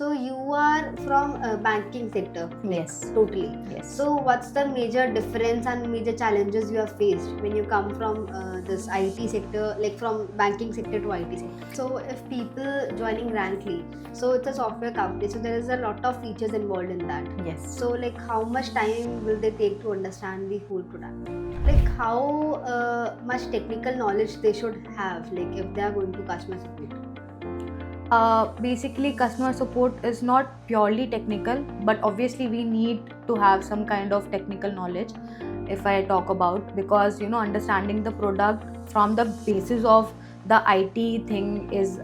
So you are from banking sector, like Yes. totally. Yes. So what's the major difference and major challenges you have faced when you come from this IT sector, like from banking sector to IT sector? So if people joining Rankly, so it's a software company, so there is a lot of features involved in that. Yes. So like how much time will they take to understand the whole product? Like how much technical knowledge they should have, like if they are going to customer support? Basically, customer support is not purely technical, but obviously we need to have some kind of technical knowledge. If I talk about, because understanding the product from the basis of the IT thing is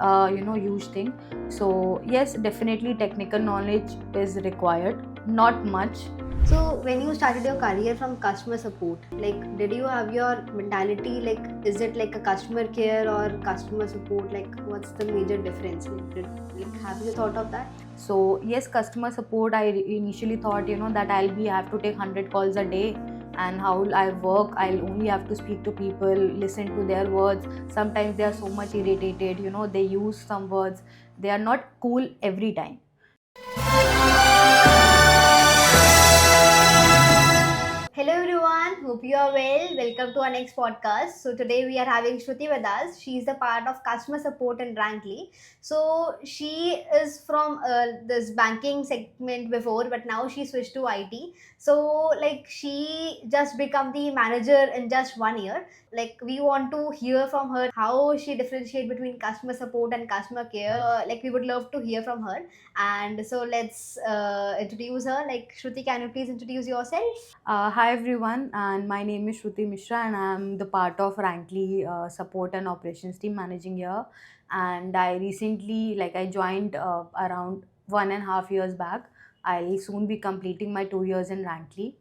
huge thing. So yes, definitely technical knowledge is required. Not much. So when you started your career from customer support, like did you have your mentality, like is it like a customer care or customer support? Like what's the major difference? Like have you thought of that? So yes, customer support. I initially thought that have to take 100 calls a day, and how will I work? I'll only have to speak to people, listen to their words. Sometimes they are so much irritated. They use some words. They are not cool every time. Hello everyone, hope you are well. Welcome to our next podcast. So today we are having Shruti with us. She is the part of customer support in Rankly. So she is from this banking segment before, but now she switched to IT. So like she just become the manager in just 1 year. Like we want to hear from her how she differentiate between customer support and customer care. Like we would love to hear from her. And so let's introduce her. Like Shruti, can you please introduce yourself? Hi everyone, and my name is Shruti Mishra, and I'm the part of Rankly support and operations team managing here. And I recently, I joined around 1.5 years back. I'll soon be completing my 2 years in Rankly.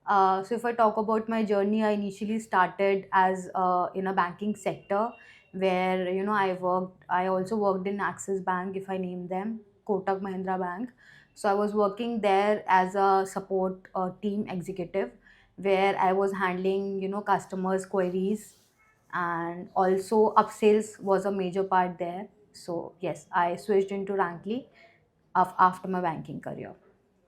So if I talk about my journey, I initially started as in a banking sector where I worked. I also worked in Axis Bank, if I name them, Kotak Mahindra Bank. So I was working there as a support team executive, where I was handling customers' queries, and also upsales was a major part there. So yes, I switched into Rankly after my banking career.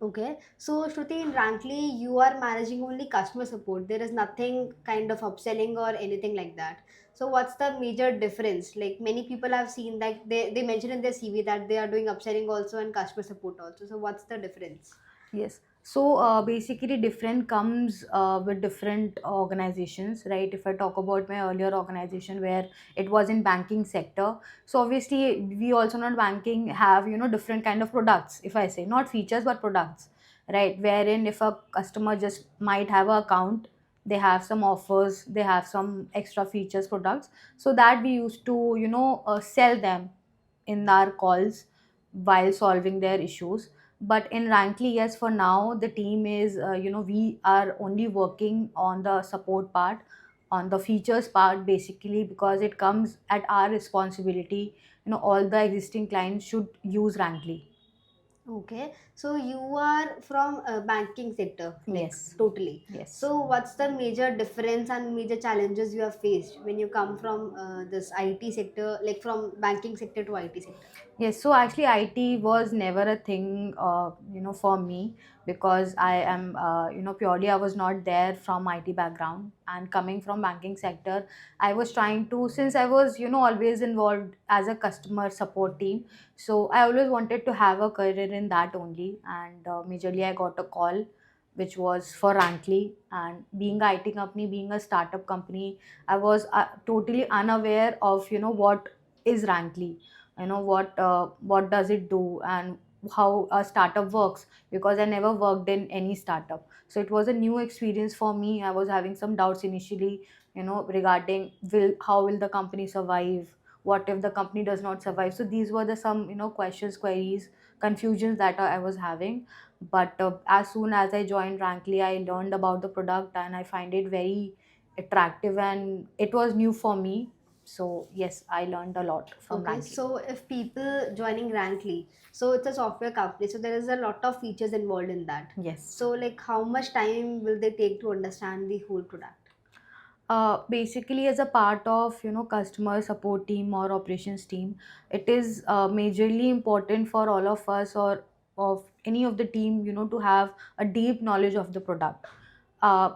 Okay, so Shruti, in Rankly, you are managing only customer support. There is nothing kind of upselling or anything like that. So, what's the major difference? Like many people have seen that they mention in their CV that they are doing upselling also and customer support also. So, what's the difference? Yes. So basically, different comes with different organizations, right? If I talk about my earlier organization where it was in banking sector, so obviously we also not banking have different kind of products. If I say not features but products, right? Wherein if a customer just might have an account, they have some offers, they have some extra features products, so that we used to sell them in our calls while solving their issues. But in Rankly, yes, for now the team is we are only working on the support part, on the features part, basically because it comes at our responsibility. All the existing clients should use Rankly. Okay, so you are from banking sector, like Yes. totally. Yes. So what's the major difference and major challenges you have faced when you come from this IT sector, like from banking sector to IT sector? Yes, so actually IT was never a thing, for me, because I am, purely I was not there from IT background, and coming from banking sector, I was trying to, since I was, always involved as a customer support team, so I always wanted to have a career in that only, and majorly I got a call, which was for Rankly, and being a IT company, being a startup company, I was totally unaware of, what is Rankly, what does it do, and how a startup works, because I never worked in any startup. So it was a new experience for me. I was having some doubts initially, regarding will how will the company survive, what if the company does not survive. So these were the some questions, queries, confusions that I was having. But as soon as I joined Rankly, I learned about the product, and I find it very attractive, and it was new for me. So yes, I learned a lot from Okay, Rankly. so if people joining Rankly, so it's a software company, so there is a lot of features involved in that. Yes. So like how much time will they take to understand the whole product? Basically, as a part of customer support team or operations team, it is majorly important for all of us or of any of the team to have a deep knowledge of the product.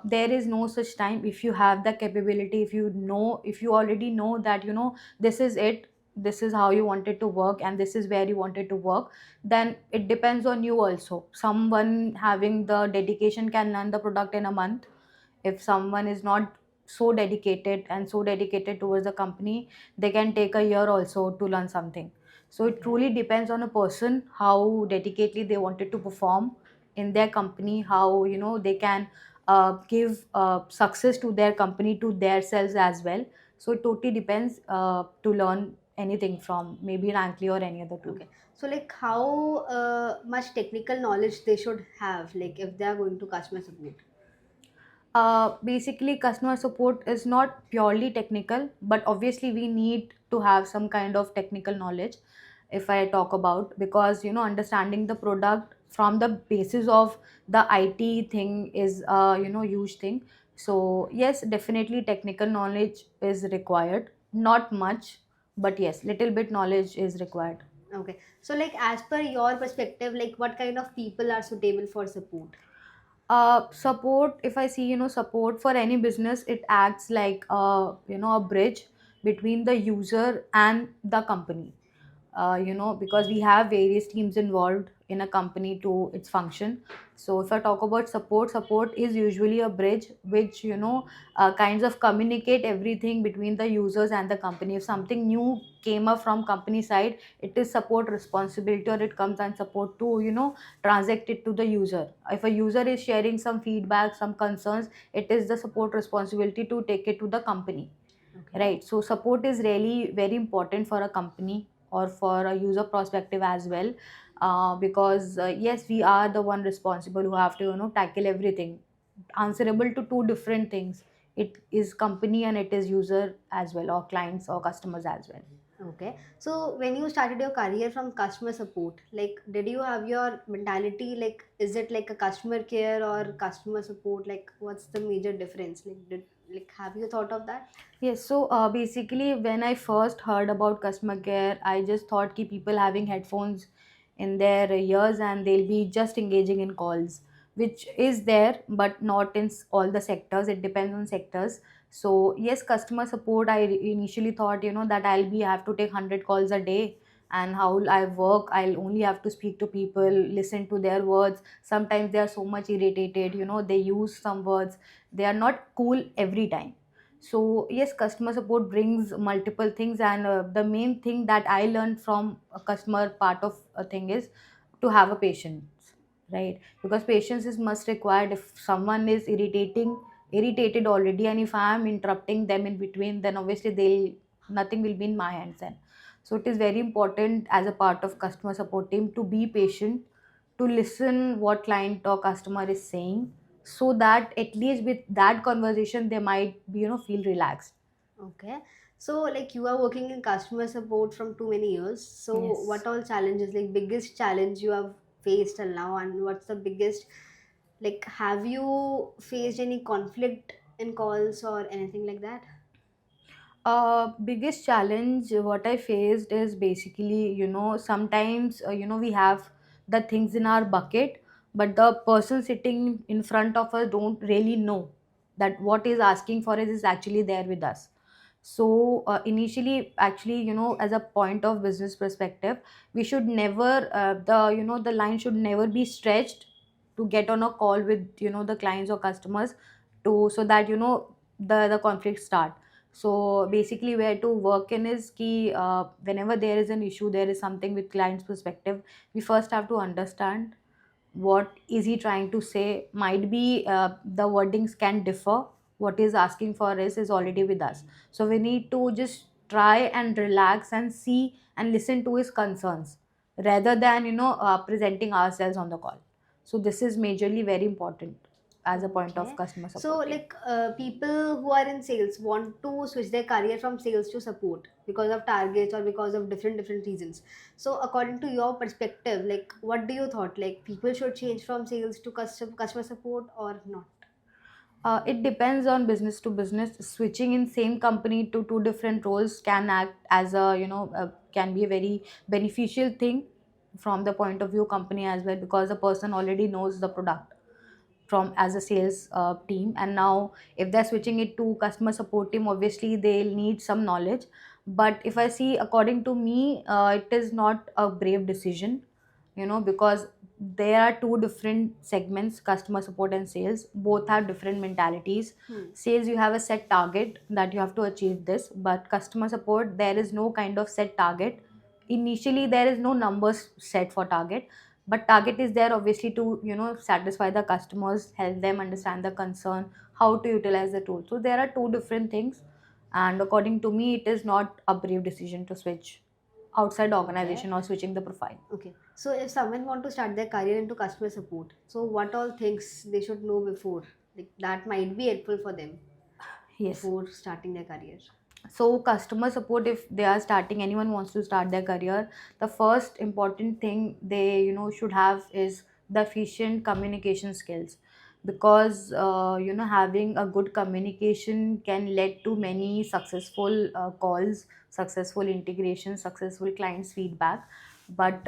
There is no such time. If you have the capability, if you already know that this is it, this is how you want it to work, and this is where you want it to work, then it depends on you also. Someone having the dedication can learn the product in a month. If someone is not so dedicated and so dedicated towards the company, they can take a year also to learn something. So it Okay. truly depends on a person how dedicatedly they wanted to perform in their company, how they can give success to their company, to their selves as well. So it totally depends to learn anything from maybe Rankly or any other tool. Okay. So like how much technical knowledge they should have, like if they are going to customer support? Basically, customer support is not purely technical, but obviously we need to have some kind of technical knowledge. If I talk about, because understanding the product from the basis of the IT thing is huge thing. So yes, definitely technical knowledge is required. Not much, but yes, little bit knowledge is required. Okay. So like as per your perspective, like what kind of people are suitable for support? Support, if I see support for any business, it acts like a bridge between the user and the company. Because we have various teams involved in a company to its function. So if I talk about support is usually a bridge which kinds of communicate everything between the users and the company. If something new came up from company side, it is support responsibility, or it comes and support to transact it to the user. If a user is sharing some feedback, some concerns, it is the support responsibility to take it to the company. Okay. Right. So support is really very important for a company or for a user perspective as well, because yes, we are the one responsible who have to tackle everything, answerable to two different things. It is company and it is user as well, or clients or customers as well. Okay. So when you started your career from customer support, like did you have your mentality like is it like a customer care or customer support? Like what's the major difference? Like have you thought of that? Yes, so basically, when I first heard about customer care, I just thought ki people having headphones in their ears and they'll be just engaging in calls, which is there, but not in all the sectors. It depends on sectors. So yes, customer support. I initially thought that I'll be have to take 100 calls a day, and how will I work? I'll only have to speak to people, listen to their words. Sometimes they are so much irritated. They use some words. They are not cool every time. So yes, customer support brings multiple things, and the main thing that I learned from a customer part of a thing is to have a patience, right? Because patience is must required. If someone is irritated already, and if I am interrupting them in between, then obviously they'll nothing will be in my hands then. So it is very important as a part of customer support team to be patient, to listen what client or customer is saying, so that at least with that conversation they might be, feel relaxed. Okay. So like you are working in customer support from too many years. So Yes. what all challenges, like biggest challenge you have faced till now, and what's the biggest, like have you faced any conflict in calls or anything like that? Biggest challenge what I faced is basically, sometimes we have the things in our bucket, but the person sitting in front of us don't really know that what is asking for us is actually there with us. So initially, actually, as a point of business perspective, we should never the line should never be stretched to get on a call with the clients or customers, to so that the conflict start. So basically, where to work in is key. Whenever there is an issue, there is something with client's perspective, we first have to understand what is he trying to say. Might be the wordings can differ. What he's asking for is already with us. So we need to just try and relax and see and listen to his concerns, rather than presenting ourselves on the call. So this is majorly very important as a point of Okay. customer So support team. like people who are in sales want to switch their career from sales to support because of targets or because of different reasons. So according to your perspective, like what do you thought? Like people should change from sales to customer support or not? It depends on business to business. Switching in same company to two different roles can act as a, can be a very beneficial thing from the point of view company as well, because the person already knows the product from as a sales team. And now if they're switching it to customer support team, obviously they'll need some knowledge. But if I see, according to me, it is not a brave decision, because there are two different segments, customer support and sales. Both have different mentalities. Sales, you have a set target that you have to achieve this, but customer support, there is no kind of set target. Initially there is no numbers set for target, but target is there obviously to satisfy the customers, help them understand the concern, how to utilize the tool. So there are two different things, and according to me, it is not a brave decision to switch outside the Okay. organization or switching the profile. Okay. So if someone want to start their career into customer support, so what all things they should know before, like that might be helpful for them Yes. before starting their career? So customer support, if they are starting, anyone wants to start their career, the first important thing they should have is the efficient communication skills. Because having a good communication can lead to many successful calls, successful integration, successful clients feedback. But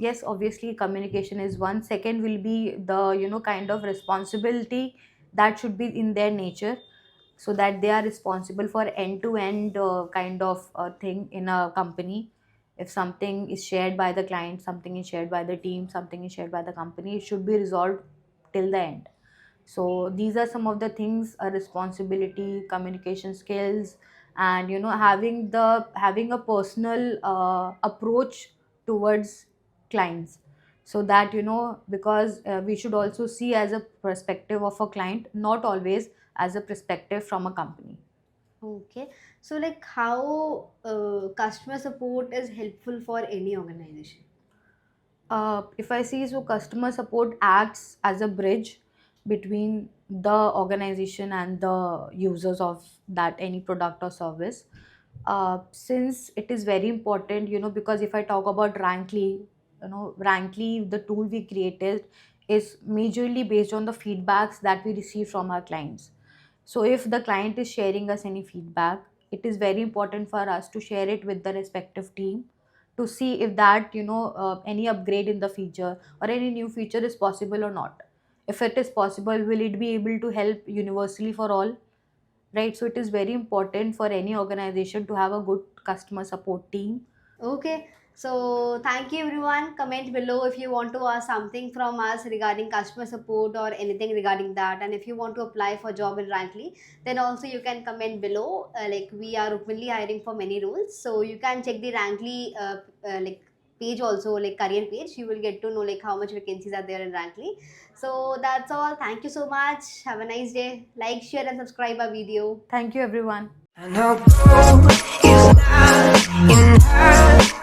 yes, obviously communication is one. Second will be the kind of responsibility that should be in their nature, so that they are responsible for end to end kind of thing in a company. If something is shared by the client, something is shared by the team, something is shared by the company, it should be resolved till the end. So these are some of the things: responsibility, communication skills, and having a personal approach towards clients. So that because we should also see as a perspective of a client, not always as a perspective from a company. Okay. So like how customer support is helpful for any organization? If I see, so customer support acts as a bridge between the organization and the users of that any product or service. Since it is very important, because if I talk about Rankly, Rankly, the tool we created is majorly based on the feedbacks that we receive from our clients. So if the client is sharing us any feedback, it is very important for us to share it with the respective team, to see if that any upgrade in the feature or any new feature is possible or not. If it is possible, will it be able to help universally for all, right? So it is very important for any organization to have a good customer support team. Okay, so thank you everyone. Comment below if you want to ask something from us regarding customer support or anything regarding that. And if you want to apply for job in Rankly, then also you can comment below. Like we are openly hiring for many roles, so you can check the Rankly like page also, like career page. You will get to know like how much vacancies are there in Rankly. So that's all. Thank you so much. Have a nice day. Like, share, and subscribe our video. Thank you, everyone. I know blue is not enough.